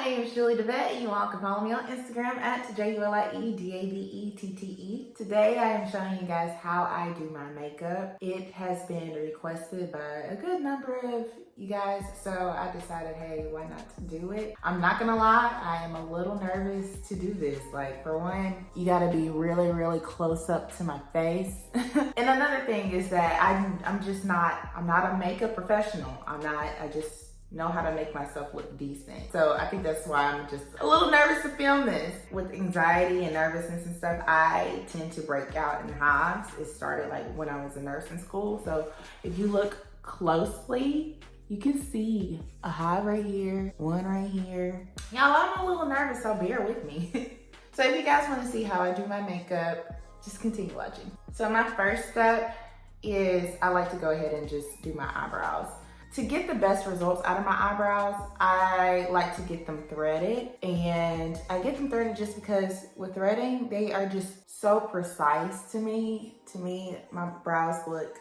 name is Julie DeVette, and you all can follow me on Instagram at JuliedDaveette. Today I am showing you guys how I do my makeup. It has been requested by a good number of you guys, so I decided, hey, why not do it? I'm not gonna lie, I am a little nervous to do this. Like, for one, you gotta be really, really close up to my face. And another thing is that I'm not a makeup professional. I just know how to make myself look decent. So I think that's why I'm just a little nervous to film this. With anxiety and nervousness and stuff, I tend to break out in hives. It started like when I was in nursing school. So if you look closely, you can see a hive right here, one right here. Y'all, I'm a little nervous, so bear with me. So if you guys want to see how I do my makeup, just continue watching. So my first step is I like to go ahead and just do my eyebrows. To get the best results out of my eyebrows, I like to get them threaded. And I get them threaded just because with threading, they are just so precise to me. To me, my brows look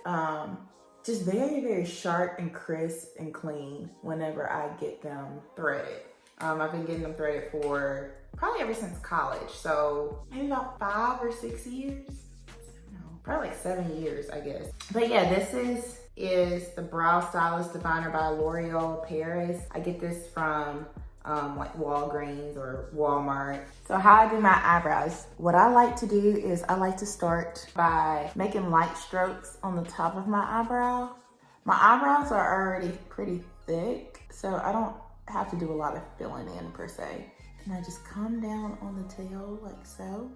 just very, very sharp and crisp and clean whenever I get them threaded. I've been getting them threaded for probably ever since college. So maybe about 5 or 6 years. No, probably like 7 years, I guess. But yeah, this is the Brow Stylist Definer by L'Oreal Paris. I get this from like Walgreens or Walmart. So how I do my eyebrows, what I like to do is I like to start by making light strokes on the top of my eyebrow. My eyebrows are already pretty thick, so I don't have to do a lot of filling in per se. And I just come down on the tail like so.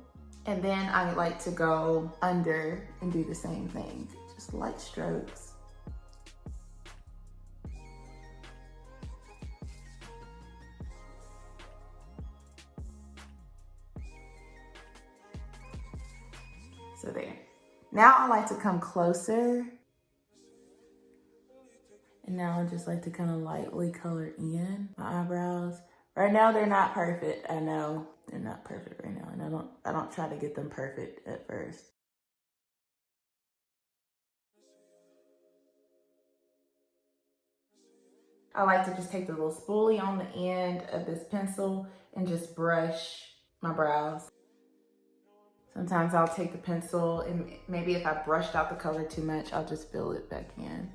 And then I like to go under and do the same thing. Just light strokes. So there. Now I like to come closer. And now I just like to kind of lightly color in my eyebrows. Right now they're not perfect. I know they're not perfect right now. And I don't try to get them perfect at first. I like to just take the little spoolie on the end of this pencil and just brush my brows. Sometimes I'll take the pencil and maybe if I brushed out the color too much, I'll just fill it back in.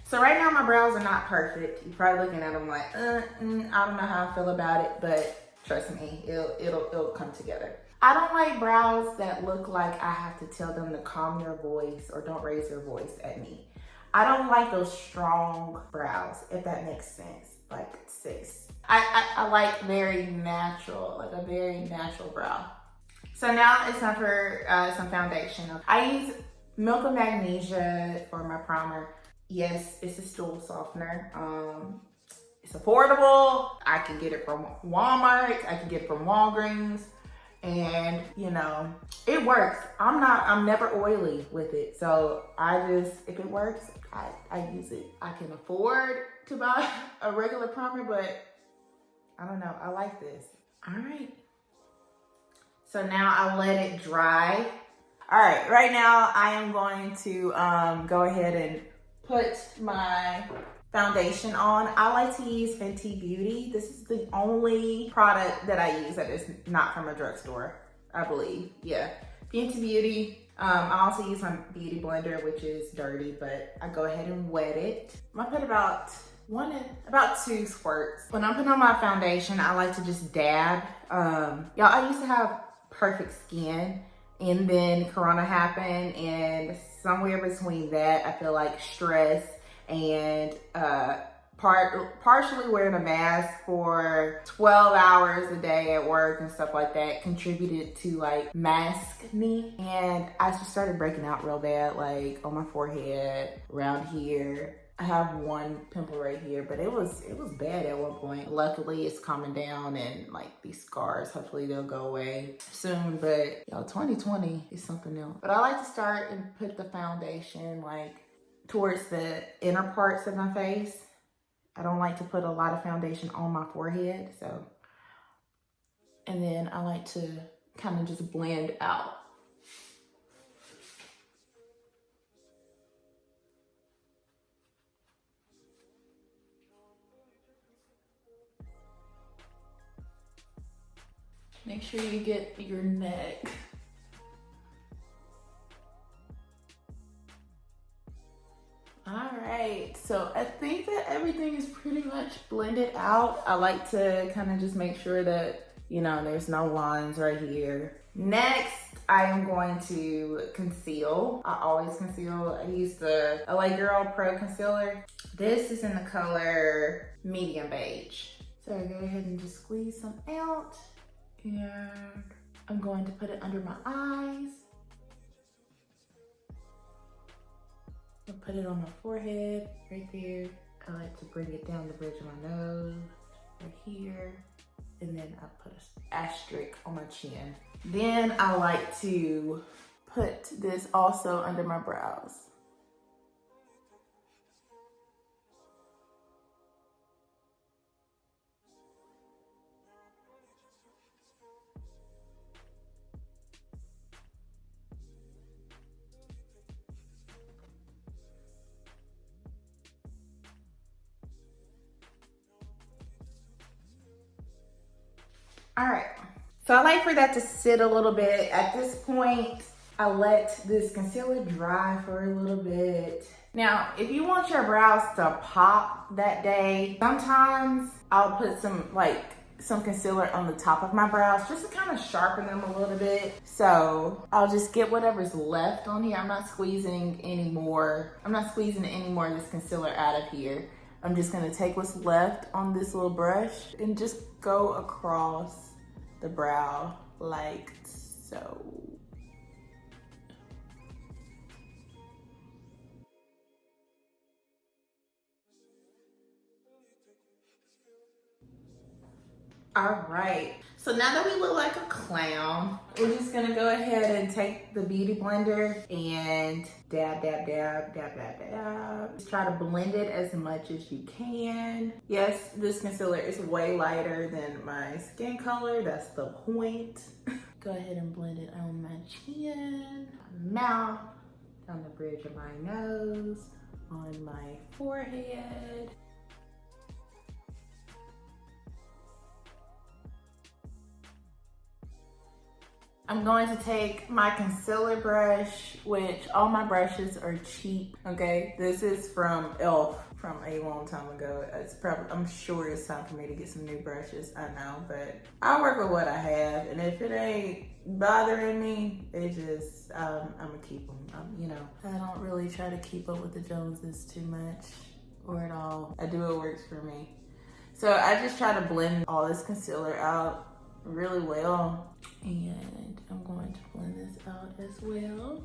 So right now my brows are not perfect. You're probably looking at them like, I don't know how I feel about it, but trust me, it'll come together. I don't like brows that look like I have to tell them to calm their voice or don't raise their voice at me. I don't like those strong brows, if that makes sense, like sis. I like very natural, like a very natural brow. So now it's time for some foundation. I use Milk of Magnesia for my primer. Yes, it's a stool softener. It's affordable. I can get it from Walmart. I can get it from Walgreens. And you know, it works. I'm never oily with it. So if it works, I use it. I can afford to buy a regular primer, but I don't know, I like this. All right. So now I'll let it dry. All right, right now I am going to go ahead and put my foundation on. I like to use Fenty Beauty. This is the only product that I use that is not from a drugstore, I believe. Yeah, Fenty Beauty. I also use my beauty blender, which is dirty, but I go ahead and wet it. I put about 2 squirts. When I'm putting on my foundation, I like to just dab. Y'all, I used to have perfect skin, and then Corona happened, and somewhere between that, I feel like stress and partially wearing a mask for 12 hours a day at work and stuff like that contributed to like mask me. And I just started breaking out real bad, like on my forehead, around here. I have one pimple right here, but it was bad at one point. Luckily, it's calming down, and like these scars, hopefully they'll go away soon. But y'all, 2020 is something else. But I like to start and put the foundation like towards the inner parts of my face. I don't like to put a lot of foundation on my forehead, so. And then I like to kind of just blend out. Make sure you get your neck. All right, so I think that everything is pretty much blended out. I like to kind of just make sure that, you know, there's no lines right here. Next, I am going to conceal. I always conceal. I use the LA Girl Pro Concealer. This is in the color medium beige. So I go ahead and just squeeze some out. And I'm going to put it under my eyes. I'll put it on my forehead, right there. I like to bring it down the bridge of my nose, right here. And then I put an asterisk on my chin. Then I like to put this also under my brows. All right, so I like for that to sit a little bit. At this point, I let this concealer dry for a little bit. Now, if you want your brows to pop that day, sometimes I'll put some concealer on the top of my brows just to kind of sharpen them a little bit. So I'll just get whatever's left on here. I'm not squeezing any more of this concealer out of here. I'm just gonna take what's left on this little brush and just go across the brow like so. All right, so now that we look like a clown, we're just gonna go ahead and take the Beauty Blender and dab, dab, dab, dab, dab, dab. Just try to blend it as much as you can. Yes, this concealer is way lighter than my skin color. That's the point. Go ahead and blend it on my chin, my mouth, down the bridge of my nose, on my forehead. I'm going to take my concealer brush, which all my brushes are cheap, okay? This is from e.l.f. from a long time ago. I'm sure it's time for me to get some new brushes, I know, but I work with what I have, and if it ain't bothering me, it just, I'm gonna keep them, you know. I don't really try to keep up with the Joneses too much, or at all. I do what works for me. So I just try to blend all this concealer out really well, and I'm going to blend this out as well.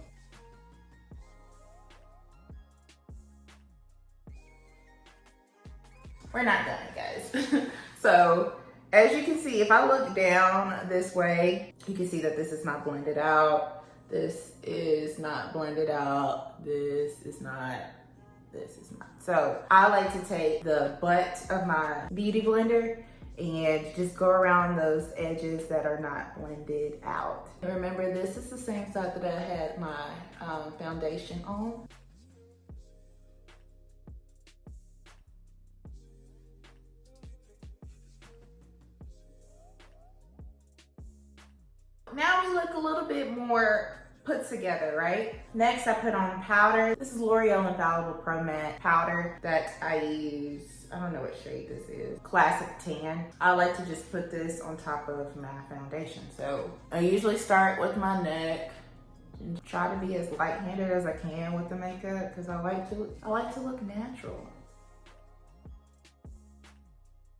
We're not done, guys. So as you can see, if I look down this way, you can see that this is not blended out. This is not blended out. This is not. So I like to take the butt of my Beauty Blender and just go around those edges that are not blended out. And remember, this is the same side that I had my foundation on. Now we look a little bit more put together, right? Next, I put on powder. This is L'Oreal Infallible Pro Matte powder that I use. I don't know what shade this is. Classic Tan. I like to just put this on top of my foundation. So I usually start with my neck and try to be as light-handed as I can with the makeup because I like to look natural.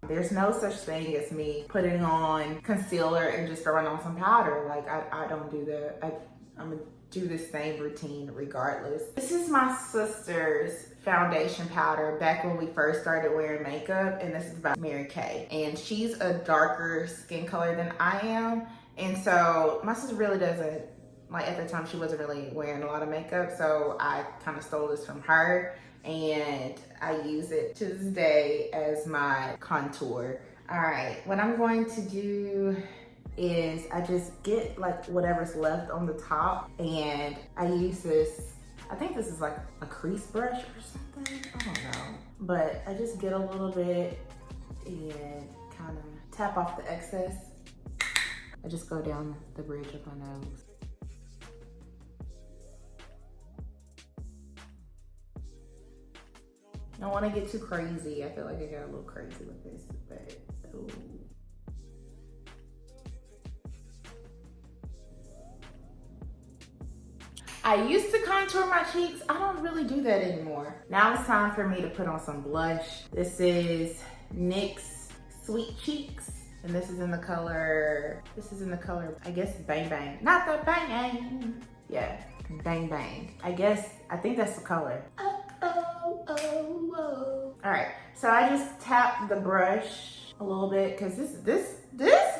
There's no such thing as me putting on concealer and just throwing on some powder. Like I don't do that. I'm gonna do the same routine regardless. This is my sister's foundation powder back when we first started wearing makeup, and this is by Mary Kay. And she's a darker skin color than I am. And so my sister really doesn't, like at the time she wasn't really wearing a lot of makeup. So I kind of stole this from her and I use it to this day as my contour. All right, what I'm going to do is I just get like whatever's left on the top and I use this, I think this is like a crease brush or something, I don't know. But I just get a little bit and kind of tap off the excess. I just go down the bridge of my nose. I don't want to get too crazy. I feel like I got a little crazy with this, but ooh. I used to contour my cheeks. I don't really do that anymore. Now it's time for me to put on some blush. This is NYX Sweet Cheeks. And this is in the color, I guess, Bang Bang. Not the Bang Bang. Yeah, Bang Bang. I think that's the color. Oh, oh, oh, oh. All right, so I just tap the brush a little bit because this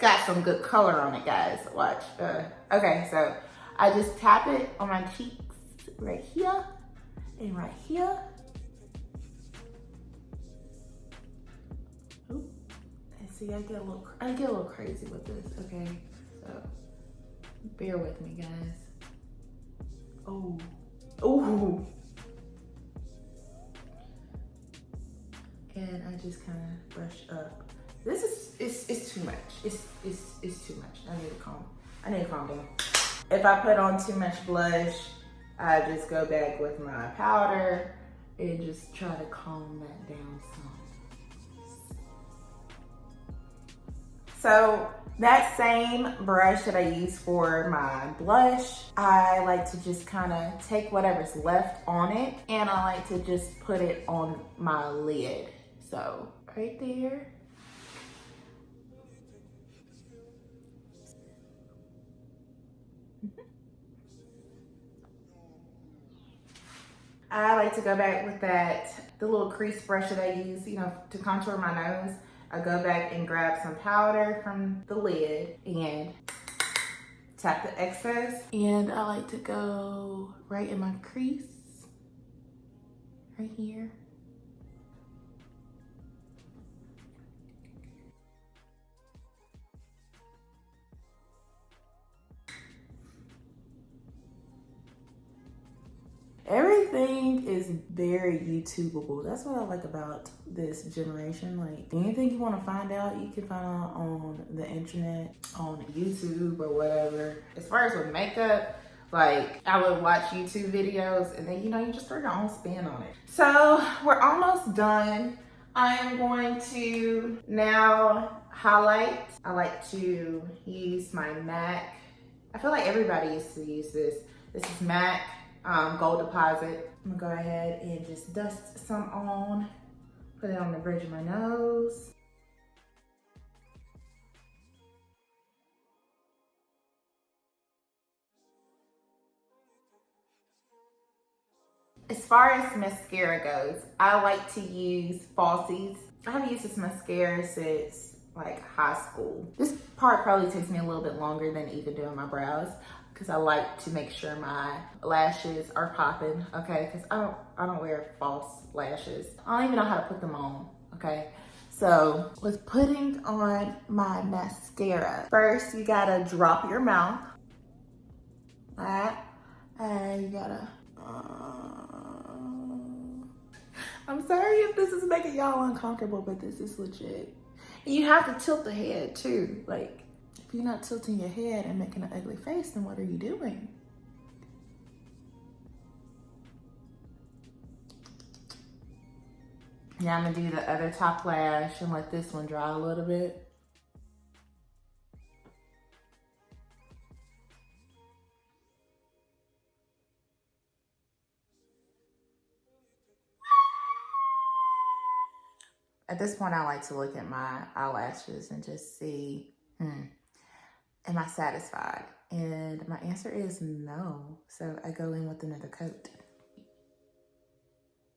got some good color on it, guys. Watch. Okay, so I just tap it on my cheeks right here and right here. Ooh. And see, I get a little crazy with this, okay? So bear with me, guys. Oh, oh. And I just kind of brush up. This is it's too much. It's too much. I need to calm down. If I put on too much blush, I just go back with my powder and just try to calm that down some. So that same brush that I use for my blush, I like to just kind of take whatever's left on it and I like to just put it on my lid. So right there. I like to go back with the little crease brush that I use, to contour my nose. I go back and grab some powder from the lid and tap the excess. And I like to go right in my crease, right here. Everything is very YouTubeable. That's what I like about this generation. Like anything you want to find out, you can find out on the internet, on YouTube or whatever. As far as with makeup, like I would watch YouTube videos and then, you just throw your own spin on it. So we're almost done. I am going to now highlight. I like to use my MAC. I feel like everybody used to use this. This is MAC. Gold Deposit. I'm gonna go ahead and just dust some on, put it on the bridge of my nose. As far as mascara goes, I like to use Falsies. I have used this mascara since like high school. This part probably takes me a little bit longer than even doing my brows, because I like to make sure my lashes are popping, okay? Because I don't wear false lashes. I don't even know how to put them on, okay? So with putting on my mascara, first you gotta drop your mouth, all right? And you gotta, I'm sorry if this is making y'all uncomfortable, but this is legit. And you have to tilt the head too, like, if you're not tilting your head and making an ugly face, then what are you doing? Now I'm gonna do the other top lash and let this one dry a little bit. At this point, I like to look at my eyelashes and just see, am I satisfied? And my answer is no. So I go in with another coat.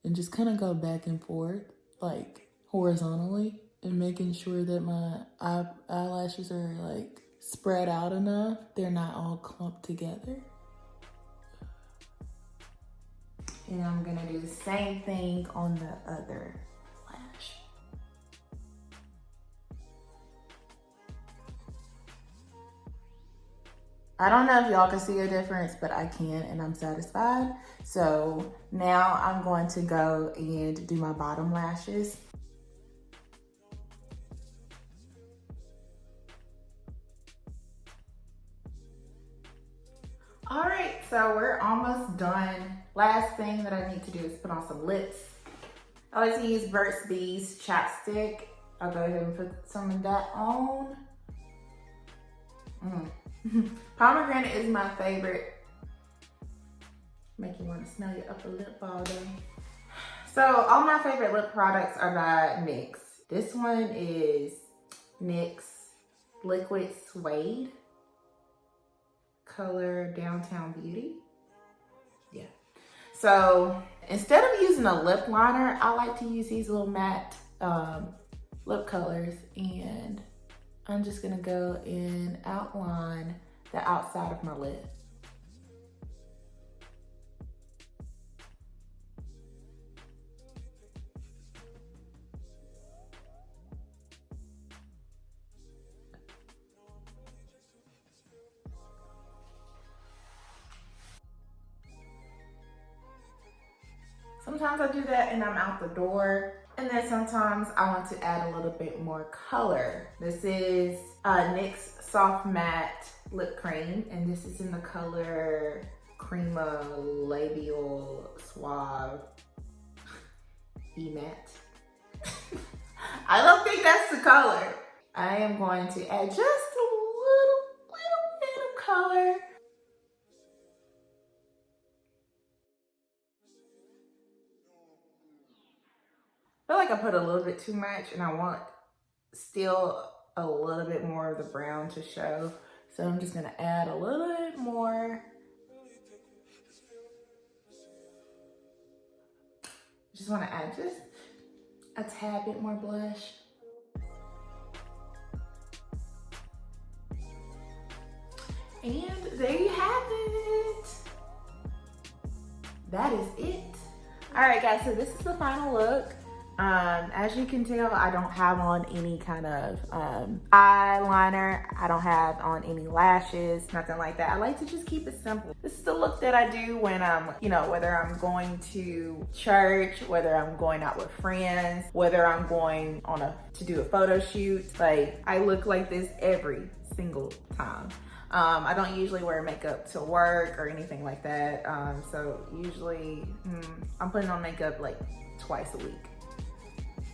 And just kind of go back and forth, like horizontally, and making sure that my eyelashes are like spread out enough. They're not all clumped together. And I'm gonna do the same thing on the other lash. I don't know if y'all can see a difference, but I can, and I'm satisfied. So now I'm going to go and do my bottom lashes. so we're almost done. Last thing that I need to do is put on some lips. I like to use Burt's Bees chapstick. I'll go ahead and put some of that on. Pomegranate is my favorite. Make you want to smell your upper lip all day. So all my favorite lip products are by NYX. This one is NYX Liquid Suede. Color Downtown Beauty. Yeah. So instead of using a lip liner, I like to use these little matte lip colors, and I'm just gonna go and outline the outside of my lip. Sometimes I do that and I'm out the door. And then sometimes I want to add a little bit more color. This is NYX Soft Matte Lip Cream, and this is in the color Crema Labial Suave E-Matte. I don't think that's the color. I am going to add just a little bit of color. I feel like I put a little bit too much, and I want still a little bit more of the brown to show. So I'm just gonna add a little bit more. Just wanna add just a tad bit more blush. And there you have it. That is it. All right, guys, so this is the final look. As you can tell, I don't have on any kind of eyeliner. I don't have on any lashes, nothing like that. I like to just keep it simple. This is the look that I do when I'm, whether I'm going to church, whether I'm going out with friends, whether I'm going on to do a photo shoot. Like, I look like this every single time. I don't usually wear makeup to work or anything like that. So usually I'm putting on makeup like twice a week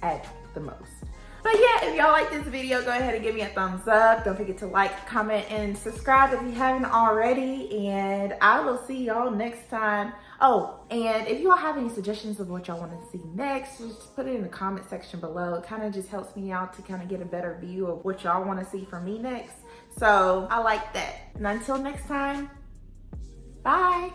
at the most. But yeah, if y'all like this video, go ahead and give me a thumbs up. Don't forget to like, comment, and subscribe if you haven't already. And I will see y'all next time. Oh, and if y'all have any suggestions of what y'all want to see next, just put it in the comment section below. It kind of just helps me out to kind of get a better view of what y'all want to see from me next. So I like that. And until next time, bye.